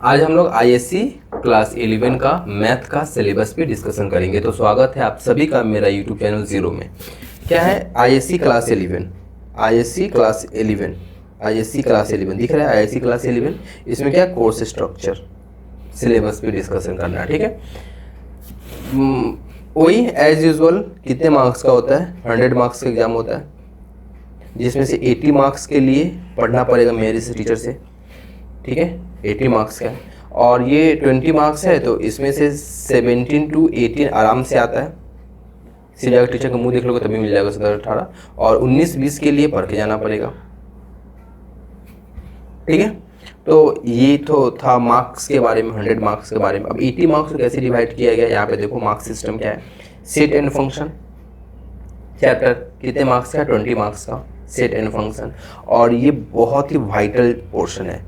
आज हम लोग आईएससी क्लास 11 का मैथ का सिलेबस पे डिस्कशन करेंगे। तो स्वागत है आप सभी का मेरा यूट्यूब चैनल जीरो में। क्या है ISC class 11? ISC class 11, ISC class 11 दिख रहा है। आईएससी क्लास 11 इसमें क्या कोर्स स्ट्रक्चर सिलेबस पे डिस्कशन करना है, ठीक है। वही एज यूजुअल कितने मार्क्स का होता है? 100 मार्क्स का एग्जाम होता है, जिसमें से 80 मार्क्स के लिए पढ़ना पड़ेगा मेरे से टीचर से, ठीक है। 80 मार्क्स का है और ये 20 मार्क्स है, तो इसमें से 17 to 18 आराम से आता है। सीधे अगर टीचर का मुंह देख लोगे तभी मिल जाएगा 17-18, और 19-20 के लिए पढ़ के जाना पड़ेगा, ठीक है। तो ये तो था मार्क्स के बारे में, 100 मार्क्स के बारे में। अब 80 मार्क्स को कैसे डिवाइड किया गया, यहाँ पे देखो मार्क्स सिस्टम क्या है। सेट एंड फंक्शन चैप्टर कितने मार्क्स का? 20 मार्क्स का सेट एंड फंक्शन। और ये बहुत ही वाइटल पोर्शन है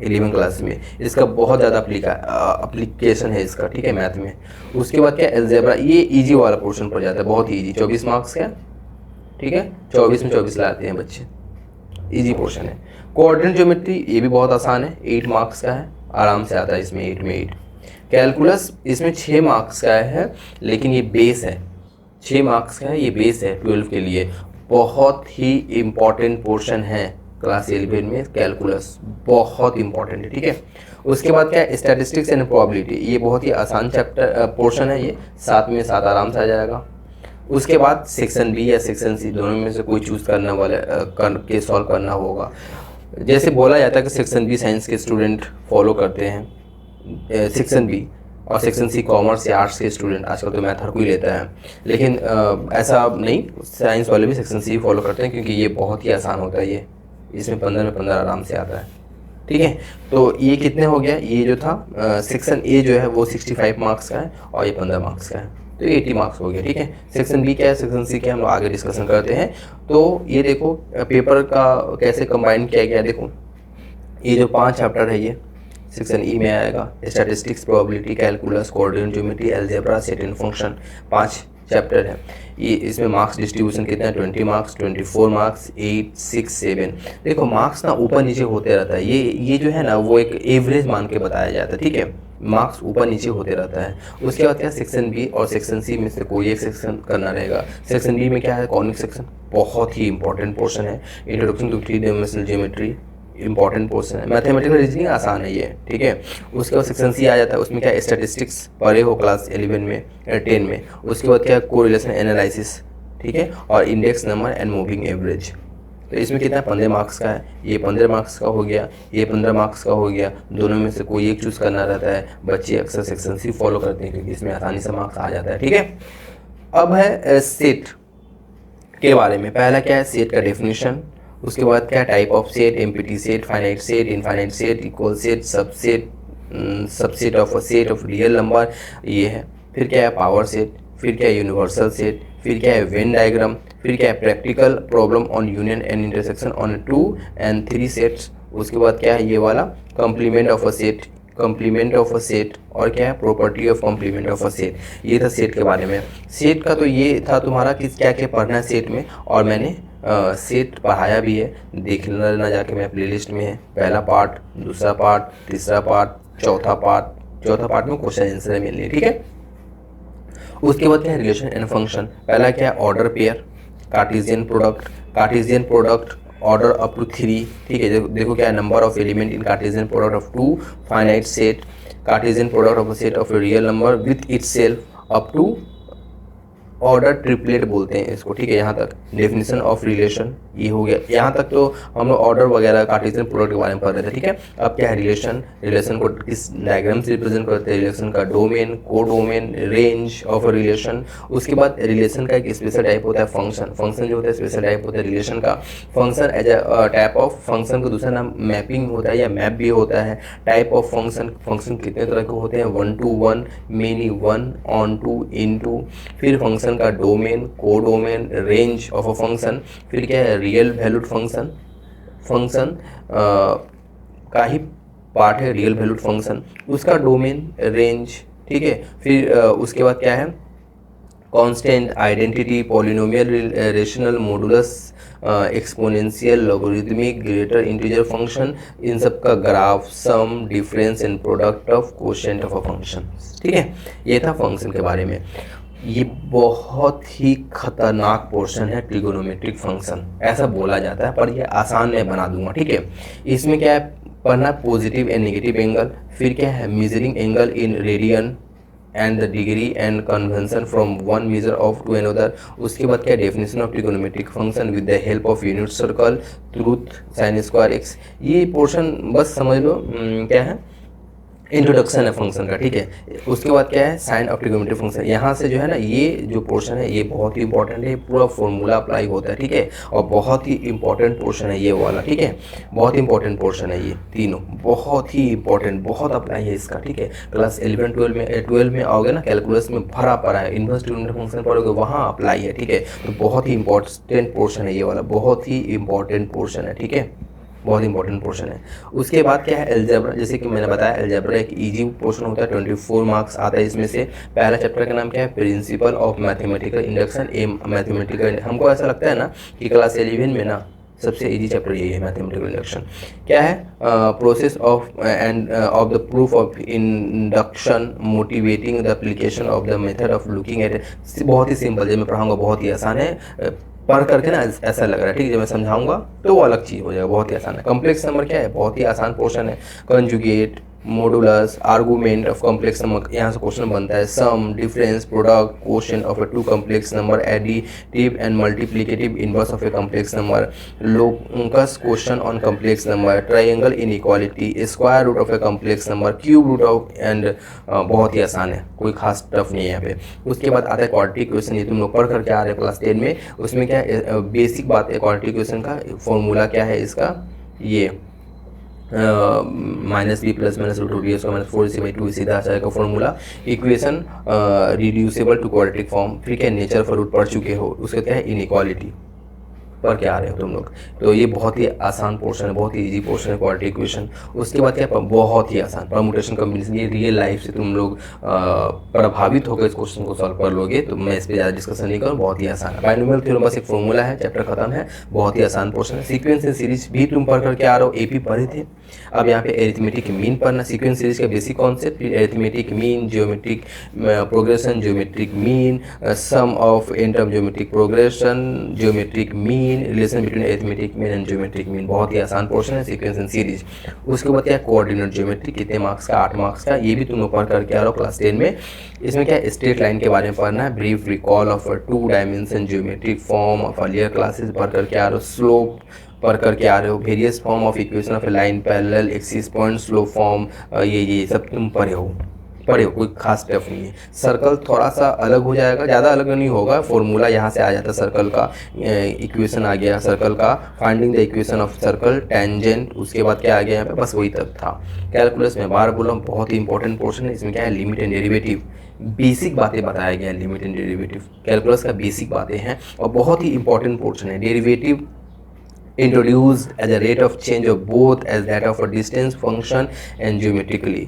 11 क्लास में, इसका बहुत ज़्यादा अप्लीकेशन है इसका, ठीक है, मैथ में। उसके बाद क्या अलजेब्रा, ये इजी वाला पोर्शन पड़ जाता है, बहुत ही इजी। 24 मार्क्स का, ठीक है, 24 में 24 लाते हैं बच्चे, इजी पोर्शन है। कोऑर्डिनेट ज्योमेट्री ये भी बहुत आसान है, 8 मार्क्स का है, आराम से आता है इसमें 8 में 8। कैलकुलस इसमें 6 मार्क्स का है, लेकिन ये बेस है, 6 मार्क्स का है, ये बेस है 12 के लिए। बहुत ही इम्पॉर्टेंट पोर्शन है क्लास 11 में, कैलकुलस बहुत इंपॉर्टेंट है, ठीक है। उसके बाद क्या है स्टैटिस्टिक्स एंड प्रोबेबिलिटी, ये बहुत ही आसान चैप्टर पोर्शन है, ये 7 में 7 आराम से आ जाएगा। उसके बाद सेक्शन बी या सेक्शन सी, दोनों में से कोई चूज़ करने वाले करके सॉल्व करना होगा। जैसे बोला जाता है कि सेक्शन बी साइंस के स्टूडेंट फॉलो करते हैं सेक्शन बी, और सेक्शन सी कॉमर्स या आर्ट्स के स्टूडेंट, आजकल तो मैथ हर कोई लेता है, लेकिन ऐसा नहीं, साइंस वाले भी सेक्शन सी फॉलो करते हैं, क्योंकि ये बहुत ही आसान होता है। ये इसमें 15 में 15 आराम से आता है, ठीक है। तो ये कितने हो गया, ये जो था सेक्शन ए जो है वो 65 मार्क्स का है, और ये 15 मार्क्स का है, तो 80 मार्क्स हो गया, ठीक है। सेक्शन बी क्या है, सेक्शन सी क्या है, हम लोग आगे डिस्कशन करते हैं। तो ये देखो पेपर का कैसे कंबाइन किया गया, देखो ये जो 5 चैप्टर है ये सेक्शन ई में आएगा। Statistics, probability, calculus, coordinate geometry, algebra, set and function, 5 chapter है ये। इसमें मार्क्स डिस्ट्रीब्यूशन कितना है? 20 मार्क्स, 24 मार्क्स, 8, 6, 7। देखो मार्क्स ना ऊपर नीचे होते रहता है, ये जो है ना वो एक एवरेज मान के बताया जाता है, ठीक है। मार्क्स ऊपर नीचे होते रहता है। उसके बाद क्या सेक्शन बी और सेक्शन सी में से कोई एक सेक्शन करना रहेगा। सेक्शन बी में क्या है, कॉनिक सेक्शन, बहुत ही इंपॉर्टेंट पोर्शन है। Introduction to 3 dimensional geometry important portion है। मैथमेटिकल रीजनिंग आसान है ये, ठीक है। उसके बाद सेक्शन सी आ जाता है, उसमें क्या स्टैटिस्टिक्स पढ़े हो क्लास 11 में या 10 में। उसके बाद क्या कोरिलेशन एनालिसिस, ठीक है, और index number and moving average. तो इसमें कितना 15 मार्क्स का है, ये 15 मार्क्स का हो गया, ये 15 मार्क्स का हो गया। दोनों में से कोई एक चूज़ करना रहता है। बच्चे अक्सर सेक्शन सी फॉलो करते हैं, क्योंकि इसमें आसानी से मार्क्स आ जाता है, ठीक है। अब है सेट के बारे में। पहला क्या है, सेट का डेफिनेशन। उसके बाद क्या, type of set, empty set, finite set, infinite set, equal set, subset, subset of a set of real number, ये है। फिर क्या है पावर सेट, फिर क्या है यूनिवर्सल सेट, फिर क्या है वेन डायग्राम, फिर क्या है practical problem on union and intersection on 2 and 3 sets. उसके बाद क्या है ये वाला complement of a set, complement of a set, और क्या है property of complement of a set. ये था सेट के बारे में। सेट का तो ये था तुम्हारा कि क्या क्या पढ़ना है सेट में, और मैंने सेट पढ़ाया भी है, देख लेना जाके, मेरा प्लेलिस्ट में है। पहला पार्ट, दूसरा पार्ट, तीसरा पार्ट, चौथा पार्ट। चौथा पार्ट में क्वेश्चन आंसर मिलने, ठीक है। उसके बाद क्या है रिलेशन एंड फंक्शन। पहला क्या है order pair, Cartesian product, Cartesian product order up to 3, ठीक है। देखो क्या है number of element in Cartesian product of 2 finite set, Cartesian product of a set of a real number with itself up to order triplet बोलते हैं इसको, ठीक है। यहाँ तक डेफिनेशन ऑफ रिलेशन ये हो गया। यहाँ तक तो हम लोग ऑर्डर वगैरह कार्टेशियन प्रोडक्ट के बारे में पढ़ रहे थे, ठीक है। अब क्या है रिलेशन, रिलेशन को किस डायग्राम से रिप्रेजेंट करते हैं, रिलेशन का domain, codomain, range of a relation. उसके बाद रिलेशन का एक स्पेशल टाइप होता है फंक्शन, फंक्शन जो होता है स्पेशल टाइप होता है रिलेशन का। Function as a type of function का दूसरा नाम मैपिंग होता है या मैप भी होता है। टाइप ऑफ फंक्शन, फंक्शन कितने तरह के होते हैं, 1 to 1, many 1, onto, into. फिर फंक्शन का domain, codomain, range of a function. फिर क्या है रियल वैल्यूड फंक्शन, फंक्शन का ही पार्ट है रियल वैल्यूड फंक्शन, उसका डोमेन, रेंज, ठीक है। फिर उसके बाद क्या है constant, identity, polynomial, rational, modulus, exponential, logarithmic, greater integer function, इन सब का graph, sum, difference and product of quotient of a function. ठीक है, ये था फंक्शन के बारे में। ये बहुत ही खतरनाक पोर्शन है ट्रिगोनोमेट्रिक फंक्शन, ऐसा बोला जाता है, पर ये आसान मैं बना दूंगा। ठीक है, इसमें क्या है पढ़ना, पॉजिटिव एंड नेगेटिव एंगल, फिर क्या है measuring angle in radian and the degree and convention from one measure of to another. उसके बाद क्या definition of trigonometric function with the help of unit circle, truth, sine square x. ये portion बस समझ लो क्या है, इंट्रोडक्शन है function का। ठीक है, उसके बाद क्या है साइन ऑफ ट्रिगोनोमेट्रिक फंक्शन। यहाँ से जो है ना ये जो पोर्शन है ये बहुत ही इंपॉर्टेंट है, पूरा फॉर्मूला अप्लाई होता है। ठीक है, और बहुत ही इंपॉर्टेंट पोर्शन है ये वाला। ठीक है, बहुत इंपॉर्टेंट पोर्शन है ये तीनों, बहुत ही इंपॉर्टेंट, बहुत अप्लाई है इसका। ठीक है, क्लास 11 12 में आओगे ना, कैलकुलस में भरा पड़ा है, इनवर्स ट्रिगोनोमेट्रिक फंक्शन पढ़ोगे वहाँ अप्लाई है। ठीक है, तो बहुत ही इंपॉर्टेंट पोर्शन है ये वाला, बहुत ही इंपॉर्टेंट पोर्शन है। ठीक है, बहुत इंपॉर्टेंट पोर्शन है। उसके बाद क्या है अलजेब्रा, जैसे कि मैंने बताया अलजेब्रा एक इजी पोर्शन होता है, 24 मार्क्स आता है इसमें से। पहला चैप्टर का नाम क्या है, principle of mathematical induction A mathematical. हमको ऐसा लगता है ना कि क्लास 11 में ना सबसे इजी चैप्टर यही है मैथमेटिकल इंडक्शन। क्या है process of end of the proof of induction motivating the application of the method of looking at. बहुत ही सिंपल, जब मैं पढ़ाऊंगा बहुत ही आसान है, पढ़ करके ना ऐसा लग रहा है। ठीक है, जब मैं समझाऊंगा तो वो अलग चीज़ हो जाएगा, बहुत ही आसान है। कॉम्प्लेक्स नंबर क्या है, बहुत ही आसान पोर्शन है। Conjugate, modulus, argument of complex number, यहाँ से क्वेश्चन बनता है। Sum, difference, product, quotient of a two complex number, additive and multiplicative inverse of a complex number, locus question on complex number, triangle inequality, square root of a complex number, cube root of and बहुत ही आसान है, कोई खास tough नहीं है यहाँ पे। उसके बाद आता है क्वाड्रेटिक इक्वेशन, ये तुम लोग पढ़ करके आ रहे हो क्लास 10 में। उसमें क्या है बेसिक बात है, क्वाड्रेटिक इक्वेशन का फॉर्मूला क्या है इसका, ये minus b plus minus root b square minus 4ac/2 सीधा आ जाएगा formula. Equation reducible to quadratic form. ठीक है, नेचर ऑफ रूट पढ़ चुके हो। उसका क्या है इनइक्वालिटी पर क्या आ रहे हो तुम लोग, तो ये बहुत ही आसान पोर्शन है, बहुत ही इजी पोर्शन है क्वाड्रेटिक इक्वेशन। उसके बाद क्या बहुत ही आसान परमुटेशन कॉम्बिनेशन, ये रियल लाइफ से तुम लोग प्रभावित होकर इस क्वेश्चन को सॉल्व कर लोगे, तो मैं इस पर ज़्यादा डिस्कशन नहीं करूँ, बहुत ही आसान है। बाइनोमियल थ्योरम बस एक फॉर्मूला है, चैप्टर खत्म है, बहुत ही आसान पोर्शन है। सीक्वेंस एंड सीरीज भी तुम पढ़ करके आ रहे हो, एपी पढ़े थे। अब यहाँ पे एरिथमेटिक मीन पढ़ना, सीक्वेंस सीरीज का बेसिक कॉन्सेप्ट, फिर arithmetic mean, geometric progression, geometric mean, sum of n term geometric progression, geometric mean, relation between arithmetic mean and geometric mean, बहुत ही आसान पोर्शन है सीक्वेंस एंड सीरीज। उसके बाद क्या कोऑर्डिनेट ज्योमेट्री, कितने मार्क्स का, 8 मार्क्स का, ये भी तुम लोग पढ़ करके आ रहे हो क्लास 10 में। इसमें क्या स्ट्रेट लाइन के बारे में पढ़ना है, brief recall of 2 dimension geometric form of earlier classes पढ़ करके आ रहे हो, स्लोप पढ़ करके आ रहे हो, various form of equation of A line parallel, axis point, slope form, ये सब तुम पढ़े हो, कोई खास टफ नहीं है। सर्कल थोड़ा सा अलग हो जाएगा, ज़्यादा अलग नहीं होगा, फॉर्मूला यहाँ से आ जाता है सर्कल का, इक्वेशन आ गया सर्कल का, finding the equation of circle, tangent, उसके बाद क्या आ गया यहाँ पे, बस वही तक था। कैलकुलस में बार बोला बहुत ही इंपॉर्टेंट पोर्शन है, इसमें क्या है लिमिट एंड डेरिवेटिव, बेसिक बातें बताया गया है, लिमिट एंड डेरिवेटिव कैलकुलस का बेसिक बातें हैं और बहुत ही इंपॉर्टेंट पोर्शन है। Derivative introduced as a rate of change of both as that of a distance function and geometrically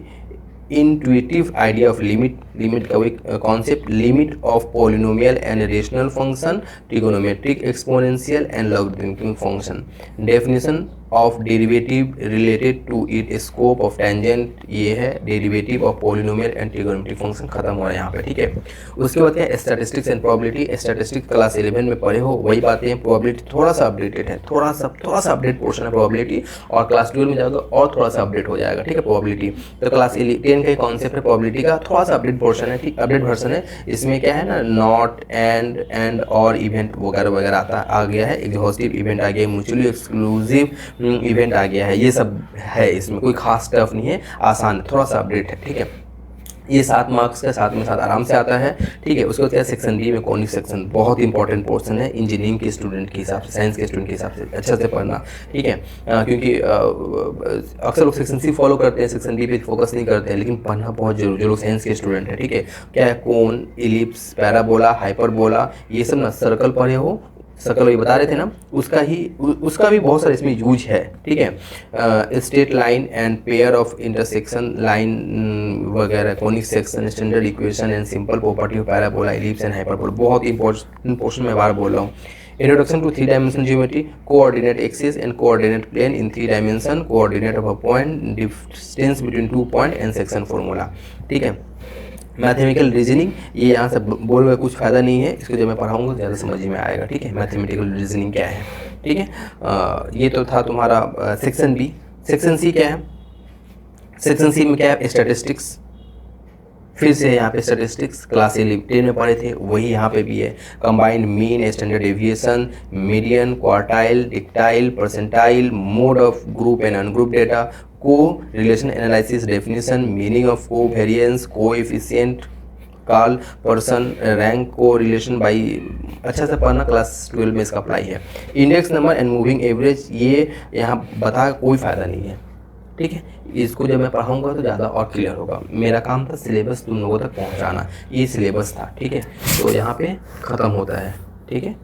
intuitive idea of limit का एक concept, limit of polynomial and rational function, trigonometric, exponential and logarithmic function, definition of derivative related to its scope of tangent, ये है derivative of polynomial and trigonometric function, खत्म हो रहा है यहाँ पे। ठीक है, उसके बाद क्या statistics and probability, statistics class 11 में पढ़े हो वही बातें हैं। probability थोड़ा सा अपडेटेड है, थोड़ा सा अपडेट पोर्शन है probability, और क्लास 12 में जाओगे और थोड़ा सा अपडेट हो जाएगा। ठीक है, probability तो क्लास 10 का कॉन्सेप्ट है probability का, थोड़ा सा अपडेट पोर्शन है, ठीक अपडेट वर्जन है। इसमें क्या है ना नॉट एंड और इवेंट वगैरह वगैरह आ गया है, एग्जॉस्टिव इवेंट आ गया है, म्यूचुअली एक्सक्लूसिव इवेंट आ गया है, ये सब है, इसमें कोई खास टफ नहीं है, आसान थोड़ा सा अपडेट है। ठीक है, ये 7 मार्क्स का 7 में 7 आराम से आता है। ठीक है, उसके बाद क्या सेक्शन डी में कॉनिक सेक्शन, बहुत इंपॉर्टेंट पोर्शन है इंजीनियरिंग के स्टूडेंट के हिसाब से, साइंस के स्टूडेंट के हिसाब से अच्छे से पढ़ना। ठीक है, क्योंकि अक्सर लोग सेक्शन सी फॉलो करते हैं, सेक्शन डी पे फोकस नहीं करते हैं, लेकिन पढ़ना बहुत जरूरी, जो लोग साइंस के स्टूडेंट है। ठीक है, क्या है कोन, इलिप्स, पैराबोला, हाइपरबोला, ये सब ना सर्कल पढ़े हो सर्कल वही बता रहे थे ना, उसका भी बहुत सारा इसमें यूज है, ठीक है। Straight line and pair of intersection line वगैरह, conic section, standard equation and simple property of parabola, ellipse and hyperbola, बहुत इंपॉर्टेंट पोर्शन में बार बोल रहा हूँ। Introduction to 3 dimension geometry, coordinate axis and coordinate plane in 3 dimension, coordinate of a point, distance between 2 point and section formula, ठीक है। Mathematical reasoning, ये यहाँ से बोल में कुछ फ़ायदा नहीं है, इसको जब मैं पढ़ाऊँगा ज़्यादा समझ में आएगा, ठीक है। मैथमेटिकल रीजनिंग क्या है, ठीक है। ये तो था तुम्हारा सेक्शन बी। सेक्शन सी क्या है? सेक्शन सी में क्या है? स्टैटिस्टिक्स। फिर से यहाँ पे स्टैटिस्टिक्स क्लास 10 में पढ़े थे, वही यहाँ पे भी है। Combined mean, standard deviation, median, quartile, decile, percentile, mode of group and ungroup data, correlation analysis, definition, meaning of covariance, coefficient, Karl Pearson, rank correlation by, अच्छा से पढ़ना, क्लास 12 में इसका अप्लाई है। Index number and moving average, ये यहाँ बता कोई फ़ायदा नहीं है, ठीक है। इसको जब मैं पढ़ाऊंगा तो ज़्यादा और क्लियर होगा। मेरा काम था सिलेबस तुम लोगों तक पहुंचाना, ये सिलेबस था, ठीक है। तो यहाँ पे ख़त्म होता है, ठीक है।